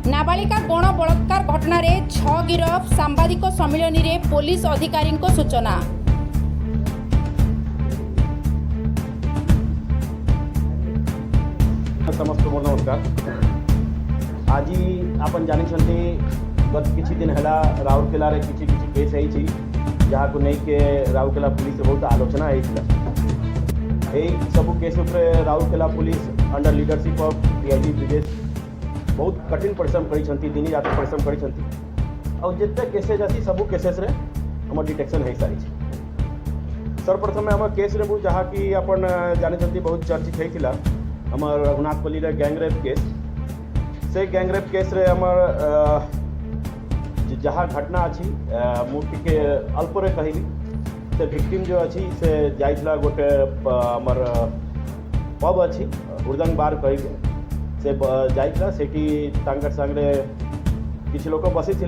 नाबालिका गण बलात्कार घटना रे 6 गिरफ सांबादिक सम्मिलन रे पुलिस अधिकारी सूचना। समस्त मोर नमस्कार। आज आपन जानी गत किछि दिन है राउरकेला रे किछि केस है जहाँ को नहीं के राउरकेला पुलिस बहुत आलोचना है। सब केस उपरे Rourkela police under leadership of DIG Brijesh बहुत कठिन परिश्रम करी दिन रात परिश्रम करी और जिते केसेज अच्छी सब केसेस रे हमर डिटेक्शन हो सारी। सर्वप्रथम आम केस रे जहाँ कि अपन जानी बहुत चर्चित होता हमर रघुनाथपल्ली रे गैंगरेप केस। से गैंगरेप केस रे हमर जहाँ घटना अच्छी मुझे अल्परे कहली से विक्टिम जो अच्छी से जाइला गोटे हमर पब अच्छी उर्दंग बार कह से जाइला सेठी तांकर संगे किसी लोग बसी थे।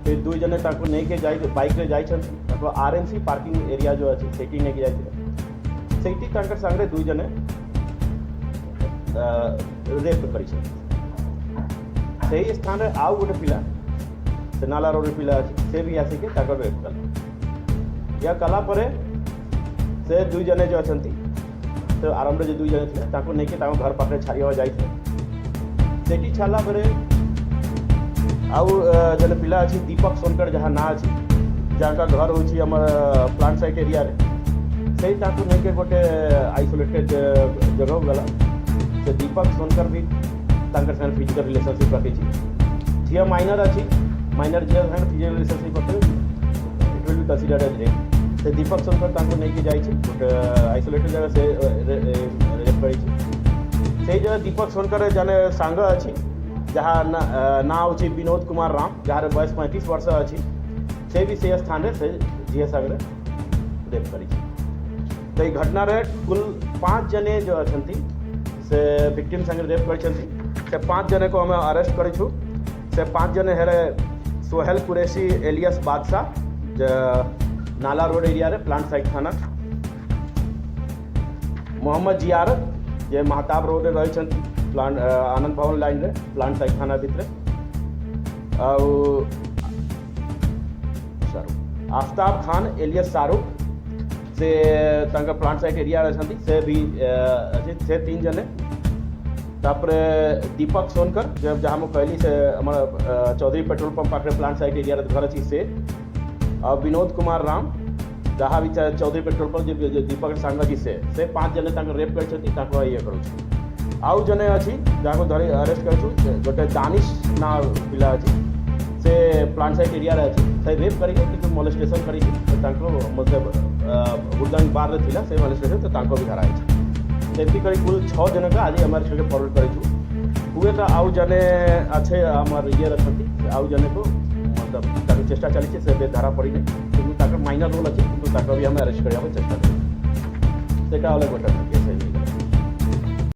फिर दुई जने ताको नहीं के जाई बाइक रे जाइछन आरएमसी पार्किंग एरिया जो अच्छी सेठी नहीं के जाइले सेठी तांकर संगे दुई जने रेप करी सही स्थान रे आउ गोटे पिला से नाला रोड पिला अच्छी से भी आसिक रेप कला या कला परे से दुई जने जो अच्छा तो आरंभ जो दुई जने थे ताको नहीं के घर पाखे छाड़िया जाइए सेठी छाड़ा पर आउ जन पिला अच्छी दीपक सोनकर जहाँ ना अच्छी जहाँ का घर होची हमर प्लांट साइट एरिया रे से ताको नहीं के गोटे आइसोलेटेड जगह गला से दीपक सोनकर भी तांकर संग फिजिकल रिलेशनशिप रखी झील माइनर अच्छी माइनर झील संग फिजिकल रिलेशनशिप रखे it will be considered as rape. से दीपक सोनकर ताको नहीं के जाइए गोटे आइसोलेटेड जगह से रेप करी से जगह दीपक सोनकर जने सांग अच्छी जहाँ ना अच्छी विनोद कुमार राम जहाँ बयस 35 वर्ष अच्छी से भी से स्थान से झील संग रेप करी। तो ये घटना रे कुल 5 जने जो अच्छा से विक्टिम संगे रेप कर 5 जने को हमें अरेस्ट करूँ। से 5 जने है सोहेल कुरैशी एलियस बादशाह नाला रोड एरिया रे प्लांट साइट थाना, मोहम्मद जियारत जे महताब रोड रही प्लांट आनंद भवन लाइन रे प्लांट साइट थाना भितर आफ्ताब खान एलियस शाहरुख से प्लांट साइट एरिया अच्छा से भी से 3 जने तापर दीपक सोनकर जहाँ मुझे कहली से हमारा चौधरी पेट्रोल पंप पाखे प्लांट साइट एरिया घर अच्छी से और विनोद कुमार राम जहाँ भी चौधरी पेट्रोल पंप जो दीपक सांग अच्छी से 5 जने रेप कर ये करूँ। आउ जने अच्छी जहाँ को धरी अरेस्ट कर गोटे दानिश ना पिला अच्छी से प्लांट साइट एरिया अच्छी से रेप करके मोलेस्टेशन कर उर्दंग बार थिला से मोलेस्टेशन तो भी धरा सेमती कर कुल 6 जन का आज हमारे छे फॉरवर्ड कर हुए तो आउ जने अच्छे हमार ये रखती आउ जने को मतलब चेष्टा चली से धारा पड़ी नहीं कि माइनर रोल अच्छे कि भी हमें अरेस्ट करने चेष्टा करें गोटे